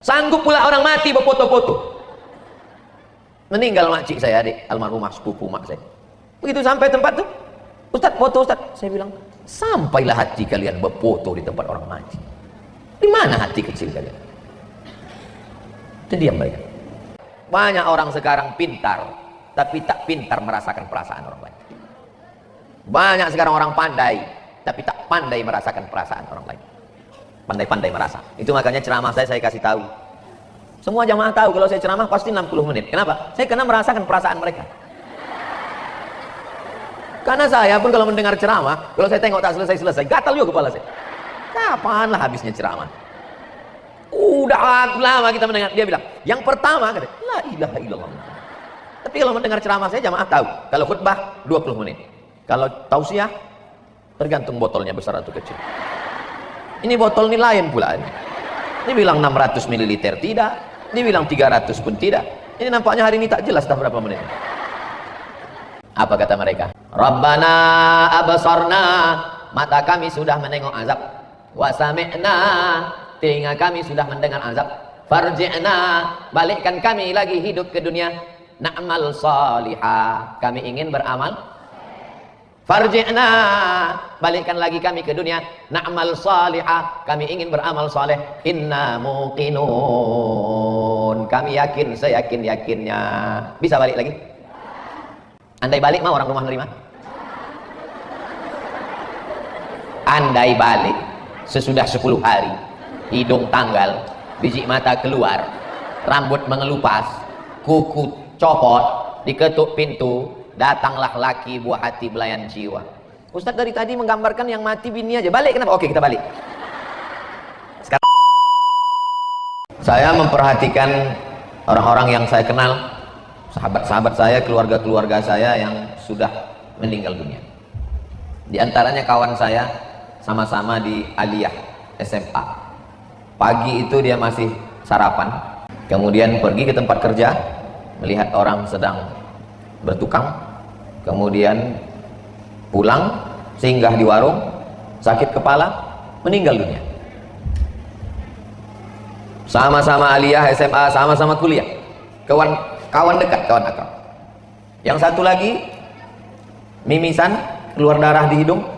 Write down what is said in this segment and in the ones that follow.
Sanggup pula orang mati berfoto-foto. Meninggal makcik saya, adik almarhumah sepupu mak saya. Begitu sampai tempat tuh, Ustaz foto Ustaz. Saya bilang, sampailah hati kalian berfoto di tempat orang mati. Di mana hati kecil kalian? Itu diam mereka. Banyak orang sekarang pintar, tapi tak pintar merasakan perasaan orang lain. Banyak sekarang orang pandai, tapi tak pandai merasakan perasaan orang lain. Pandai-pandai merasa. Itu makanya ceramah saya kasih tahu. Semua jamaah tahu kalau saya ceramah pasti 60 menit. Kenapa? Saya kena merasakan perasaan mereka. Karena saya pun kalau mendengar ceramah, kalau saya tengok tak selesai-selesai, gatal juga kepala saya. Kapanlah habisnya ceramah? Udah lama kita mendengar. Dia bilang, yang pertama kata, la ilaha illallah. Tapi kalau mendengar ceramah saya jamaah tahu. Kalau khutbah 20 menit. Kalau tausiah tergantung botolnya besar atau kecil. Ini botol ini lain pula. Ini bilang 600 ml tidak, ini bilang 300 pun tidak. Ini nampaknya hari ini tak jelas dah berapa menit. Apa kata mereka? Rabbana abasarna, mata kami sudah menengok azab. Wa sami'na, telinga kami sudah mendengar azab. Farji'na, balikkan kami lagi hidup ke dunia. Na'mal salihah, kami ingin beramal. Farji'na, balikkan lagi kami ke dunia. Na'mal salihah, kami ingin beramal saleh. Inna muqinun, kami yakin, seyakin-yakinnya. Bisa balik lagi? Andai balik mau orang rumah nerima? Andai balik sesudah 10 hari, hidung tanggal, biji mata keluar, rambut mengelupas, kuku copot, diketuk pintu, datanglah laki buah hati belayan jiwa. Ustaz dari tadi menggambarkan yang mati bini aja. Balik kenapa? Oke, kita balik. Sekarang saya memperhatikan orang-orang yang saya kenal, sahabat-sahabat saya, keluarga-keluarga saya yang sudah meninggal dunia. Di antaranya kawan saya, sama-sama di Aliyah SMA. Pagi itu dia masih sarapan, kemudian pergi ke tempat kerja, melihat orang sedang bertukang, kemudian pulang, singgah di warung, sakit kepala, meninggal dunia. Sama-sama Aliyah SMA, sama-sama kuliah, kawan dekat, kawan akrab. Yang satu lagi mimisan, keluar darah di hidung,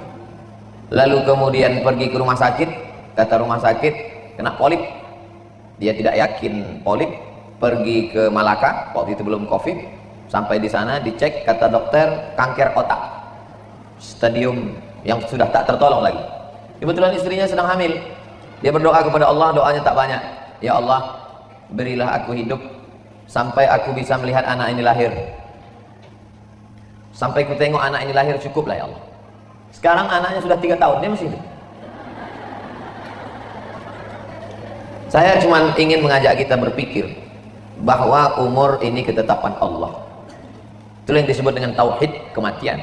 lalu kemudian pergi ke rumah sakit, kata rumah sakit kena polip. Dia tidak yakin polip, pergi ke Malaka, waktu itu belum COVID. Sampai di sana dicek, kata dokter kanker otak, stadium yang sudah tak tertolong lagi. Kebetulan istrinya sedang hamil. Dia berdoa kepada Allah, doanya tak banyak. Ya Allah, berilah aku hidup sampai aku bisa melihat anak ini lahir. Sampai ku tengok anak ini lahir, cukuplah ya Allah. Sekarang anaknya sudah 3 tahun, dia masih hidup. Saya cuma ingin mengajak kita berpikir bahwa umur ini ketetapan Allah. Itulah yang disebut dengan tauhid kematian.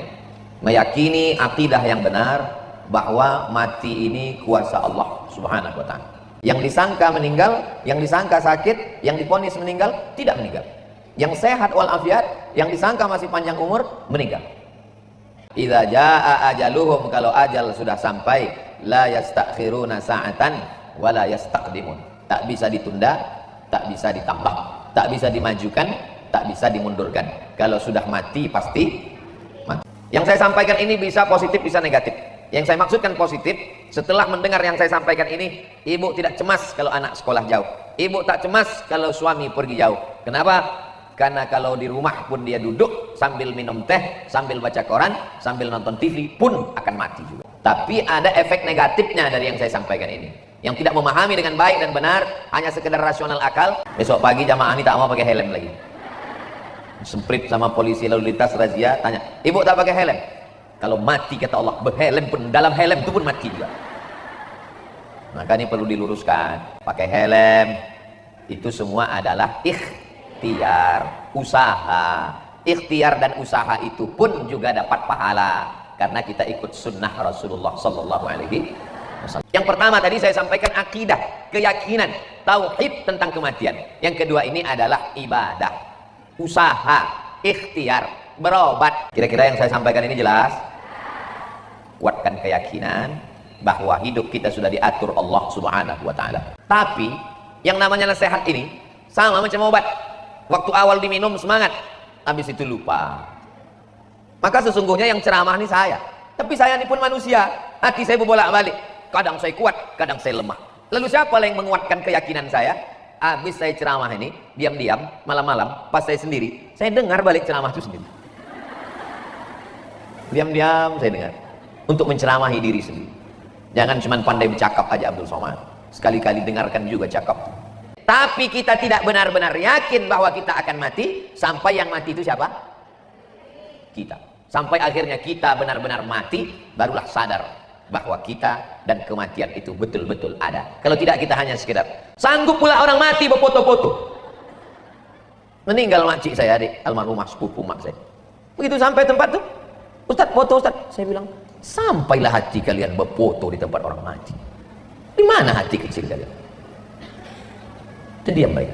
Meyakini akidah yang benar bahwa mati ini kuasa Allah Subhanahu wa ta'ala. Yang disangka meninggal, yang disangka sakit, yang divonis meninggal, tidak meninggal. Yang sehat walafiat, yang disangka masih panjang umur, meninggal. Idza jaa ajaluhum, kalau ajal sudah sampai, la yastakhiruna sa'atan wa la yastaqdimun. Tak bisa ditunda, tak bisa ditambah, tak bisa dimajukan, tak bisa dimundurkan. Kalau sudah mati pasti mati. Yang saya sampaikan ini bisa positif, bisa negatif. Yang saya maksudkan positif, setelah mendengar yang saya sampaikan ini, ibu tidak cemas kalau anak sekolah jauh, ibu tak cemas kalau suami pergi jauh. Kenapa? Karena kalau di rumah pun dia duduk sambil minum teh, sambil baca koran, sambil nonton TV pun akan mati juga. Tapi ada efek negatifnya dari yang saya sampaikan ini. Yang tidak memahami dengan baik dan benar, hanya sekedar rasional akal, besok pagi jamaah ini tak mau pakai helm lagi. Semprit sama polisi lalu lintas razia, tanya, ibu tak pakai helm? Kalau mati kata Allah, berhelm pun, dalam helm itu pun mati juga. Maka ini perlu diluruskan. Pakai helm itu semua adalah ikhtiar, usaha. Ikhtiar dan usaha itu pun juga dapat pahala karena kita ikut sunnah Rasulullah sallallahu alaihi wasallam. Yang pertama tadi saya sampaikan akidah, keyakinan, tauhid tentang kematian. Yang kedua ini adalah ibadah, usaha, ikhtiar, berobat. Kira-kira yang saya sampaikan ini jelas? Kuatkan keyakinan bahwa hidup kita sudah diatur Allah Subhanahu wa ta'ala. Tapi Yang namanya nasihat ini sama macam obat. Waktu awal diminum semangat, habis itu lupa. Maka sesungguhnya yang ceramah ini saya. Tapi saya ini pun manusia, hati saya berbolak-balik. Kadang saya kuat, kadang saya lemah. Lalu siapa yang menguatkan keyakinan saya? Habis saya ceramah ini, diam-diam, malam-malam, pas saya sendiri, saya dengar balik ceramah itu sendiri. Diam-diam saya dengar. Untuk menceramahi diri sendiri. Jangan cuma pandai bercakap aja Abdul Somad. Sekali-kali dengarkan juga cakap. Tapi kita tidak benar-benar yakin bahwa kita akan mati. Sampai yang mati itu siapa? Kita. Sampai akhirnya kita benar-benar mati, barulah sadar bahwa kita dan kematian itu betul-betul ada. Kalau tidak, kita hanya sekedar sanggup pula orang mati berfoto-foto. Meninggal makcik saya, adik almarhumah sepupu mak saya. Begitu sampai tempat tuh, Ustaz foto Ustaz. Saya bilang, sampailah hati kalian berfoto di tempat orang mati. Di mana hati kecil kalian? Terdiam baik.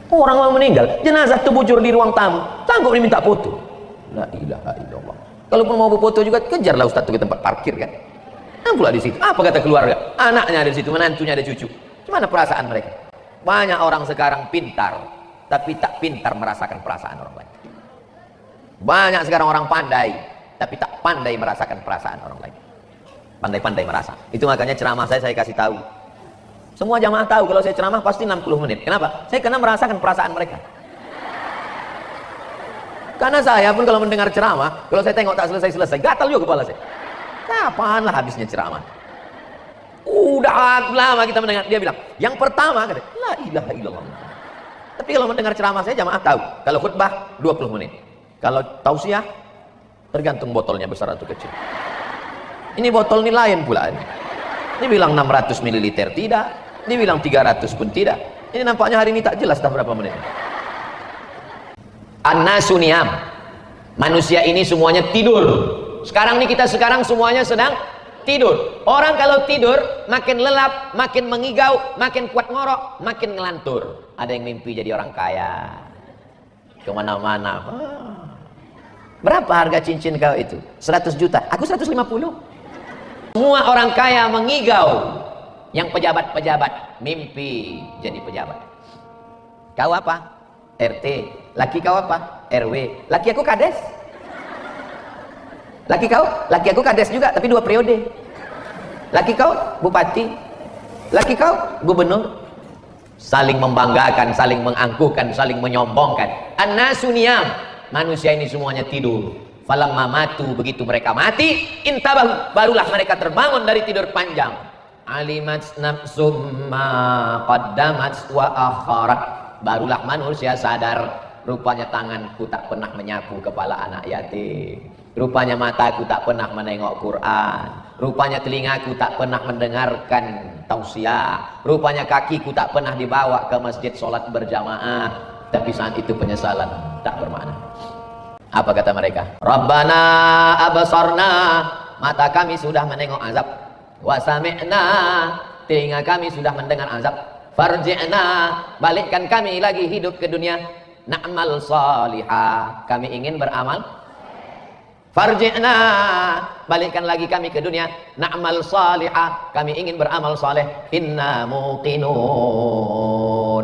Orang mau meninggal, jenazah terbujur di ruang tamu, sanggup diminta foto. La ilaha illallah. Kalaupun mau berfoto juga, kejarlah Ustaz itu ke tempat parkir kan. Nah pula di situ, apa kata keluarga? Anaknya ada di situ, menantunya ada cucu. Gimana perasaan mereka? Banyak orang sekarang pintar, tapi tak pintar merasakan perasaan orang lain. Banyak sekarang orang pandai, tapi tak pandai merasakan perasaan orang lain. Pandai-pandai merasa. Itu makanya ceramah saya kasih tahu. Semua jamaah tahu kalau saya ceramah pasti 60 menit. Kenapa? Saya kena merasakan perasaan mereka. Karena saya pun kalau mendengar ceramah, kalau saya tengok tak selesai-selesai, gatal juga kepala saya. Kapanlah habisnya ceramah? Udah lama kita mendengar. Dia bilang, yang pertama, kata, la ilaha illallah. Tapi kalau mendengar ceramah saya, jamaah tahu. Kalau khutbah, 20 menit. Kalau tausiah, tergantung botolnya besar atau kecil. Ini botol ini lain pula. Ini bilang 600 ml tidak. Ini bilang 300 pun tidak. Ini nampaknya hari ini tak jelas dah berapa menit. An-nasu niyam. Manusia ini semuanya tidur. Sekarang ini kita semuanya sedang tidur. Orang kalau tidur makin lelap, makin mengigau, makin kuat ngorok, makin ngelantur. Ada yang mimpi jadi orang kaya. Kemana-mana. Berapa harga cincin kau itu? 100 juta. Aku 150. Semua orang kaya mengigau. Yang pejabat-pejabat mimpi jadi pejabat. Kau apa? RT. Laki kau apa? RW. Laki aku kades. Laki aku kades juga, tapi 2 periode. Laki kau bupati. Laki kau gubernur. Saling membanggakan, saling mengangkuhkan, saling menyombongkan. An-nasu niyam. Manusia ini semuanya tidur. Falamma matu, begitu mereka mati, intabahu, barulah mereka terbangun dari tidur panjang. Alimat nafsum ma qaddamat wa akharat. Barulah manusia sadar, rupanya tanganku tak pernah menyapu kepala anak yatim. Rupanya mataku tak pernah menengok Quran. Rupanya telingaku tak pernah mendengarkan tausiah. Rupanya kakiku tak pernah dibawa ke masjid sholat berjamaah. Tapi saat itu penyesalan tak bermakna. Apa kata mereka? Rabbana abasarna, mata kami sudah menengok azab. Wa sami'na, telinga kami sudah mendengar azab. Farji'na, balikkan kami lagi hidup ke dunia. Na'mal salihah, kami ingin beramal. Farji'na, balikkan lagi kami ke dunia. Na'mal salihah, kami ingin beramal saleh. Inna muqinun,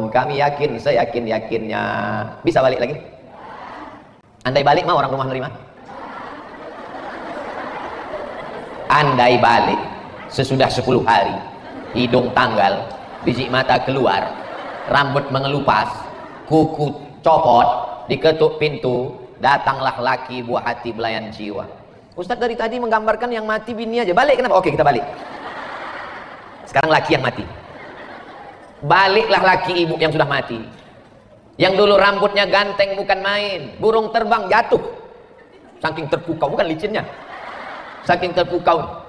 kami yakin, seyakin-yakinnya. Bisa balik lagi? Andai balik mau orang rumah nerima? Andai balik sesudah 10 hari, hidung tanggal, biji mata keluar, rambut mengelupas, kuku copot, diketuk pintu, datanglah laki buah hati belayan jiwa. Ustaz dari tadi menggambarkan yang mati bini aja. Balik kenapa? Oke, kita balik. Sekarang laki yang mati. Baliklah laki ibu yang sudah mati. Yang dulu rambutnya ganteng bukan main, burung terbang jatuh. Saking terpukau, bukan licinnya. Saking terpukau.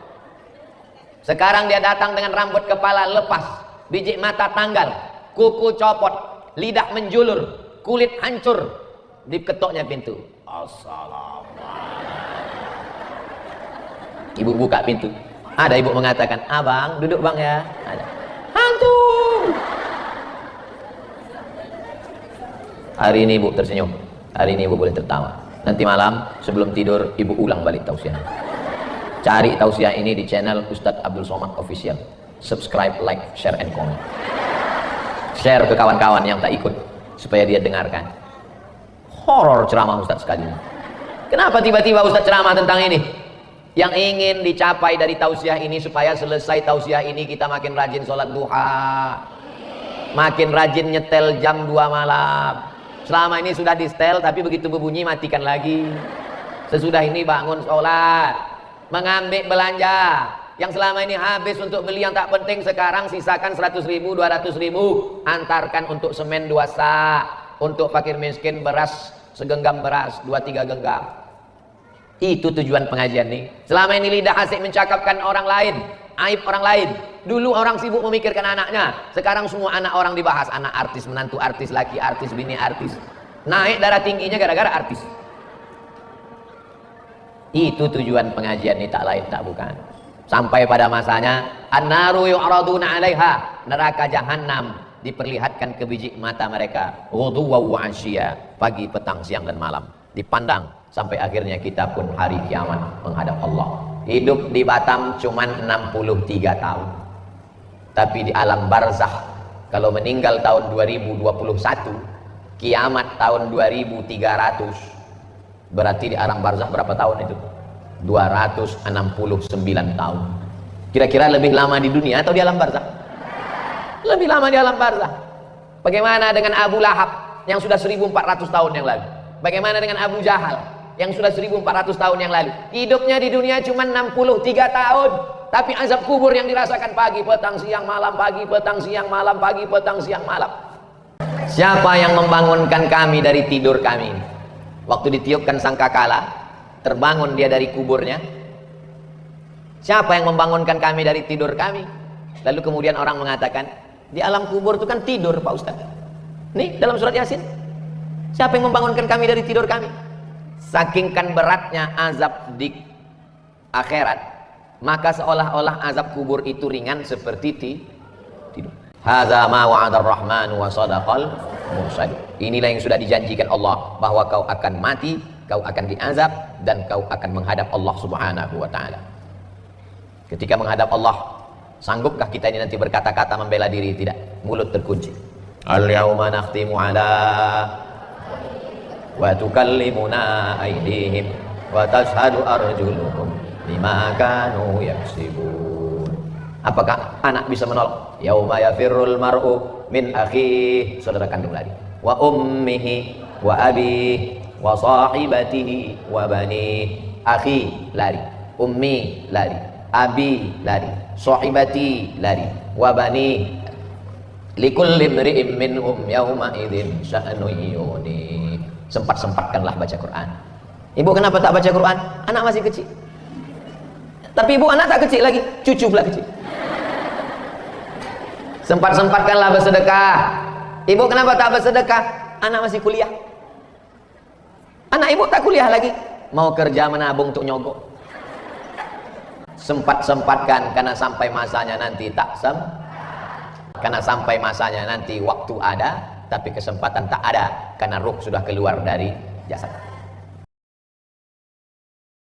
Sekarang dia datang dengan rambut kepala lepas, biji mata tanggal, kuku copot, lidah menjulur, kulit hancur. Diketoknya pintu. Assalamualaikum. Ibu buka pintu. Ada ibu mengatakan, abang duduk bang ya. Ada. Hantu. Hari ini ibu tersenyum. Hari ini ibu boleh tertawa. Nanti malam sebelum tidur ibu ulang balik tausiah. Cari tausiah ini di channel Ustadz Abdul Somad Official. Subscribe, like, share, and comment. share ke kawan-kawan yang tak ikut supaya dia dengarkan. Horor ceramah Ustaz sekali. Kenapa tiba-tiba Ustaz ceramah tentang ini? Yang ingin dicapai dari tausiah ini supaya selesai tausiah ini kita makin rajin sholat duha, makin rajin nyetel jam 2 malam. Selama ini sudah di setel, tapi begitu berbunyi matikan lagi. Sesudah ini bangun sholat, mengambil belanja yang selama ini habis untuk beli yang tak penting, sekarang sisakan 100.000, 200.000, antarkan untuk semen 2 sak, untuk fakir miskin beras segenggam beras 2-3 genggam. Itu tujuan pengajian nih. Selama ini lidah asik mencakapkan orang lain, aib orang lain. Dulu orang sibuk memikirkan anaknya, sekarang semua anak orang dibahas. Anak artis, menantu artis, laki artis, bini artis. Naik darah tingginya gara-gara artis. Itu tujuan pengajian ini, tak lain tak bukan. Sampai pada masanya an-naru yu'raduna 'alaiha, neraka jahanam diperlihatkan ke biji mata mereka, ghuduwan wa 'ashya, pagi, petang, siang dan malam, dipandang sampai akhirnya kita pun hari kiamat menghadap Allah. Hidup di Batam cuman 63 tahun. Tapi di alam barzakh, kalau meninggal tahun 2021, kiamat tahun 2300, berarti di alam barzakh berapa tahun itu? 269 tahun. Kira-kira lebih lama di dunia atau di alam barzakh? Lebih lama di alam barzakh. Bagaimana dengan Abu Lahab yang sudah 1400 tahun yang lalu? Bagaimana dengan Abu Jahal yang sudah 1400 tahun yang lalu? Hidupnya di dunia cuma 63 tahun, tapi azab kubur yang dirasakan pagi, petang, siang, malam, pagi, petang, siang, malam, pagi, petang, siang, malam. Siapa yang membangunkan kami dari tidur kami? Waktu ditiupkan sangkakala, terbangun dia dari kuburnya. Siapa yang membangunkan kami dari tidur kami? Lalu kemudian orang mengatakan, di alam kubur itu kan tidur Pak Ustaz. Nih dalam surat Yasin, siapa yang membangunkan kami dari tidur kami? Sakingkan beratnya azab di akhirat, maka seolah-olah azab kubur itu ringan seperti tidur. Hadza ma wa'adar rahman wa sadaqal mursalin. Inilah yang sudah dijanjikan Allah, bahwa kau akan mati, kau akan diazab, dan kau akan menghadap Allah Subhanahu wa ta'ala. Ketika menghadap Allah, sanggupkah kita ini nanti berkata-kata membela diri? Tidak, mulut terkunci. Al-yawma nakhtimu ala wa tukallimuna aydihim wa tashhadu arjuluhum bima kanu yaksibun. Apakah anak bisa menolak? Yauma yafirrul mar'u min akhihi, saudara kandung lari, wa ummihi wa abihi wa sahibatihi wa bani. Akhi lari, ummi lari, abi lari, sahibati lari, wa bani. Likulli imri'in minhum yawma idzin sya'nu yughni. Sempat-sempatkanlah baca Quran. Ibu kenapa tak baca Quran? Anak masih kecil. Tapi ibu anak tak kecil lagi, cucu pula kecil. Sempat-sempatkanlah bersedekah. Ibu kenapa tak bersedekah? Anak masih kuliah. Anak ibu tak kuliah lagi, mau kerja menabung untuk nyogok. Sempat-sempatkan, karena sampai masanya nanti karena sampai masanya nanti waktu ada, tapi kesempatan tak ada, karena ruh sudah keluar dari jasad.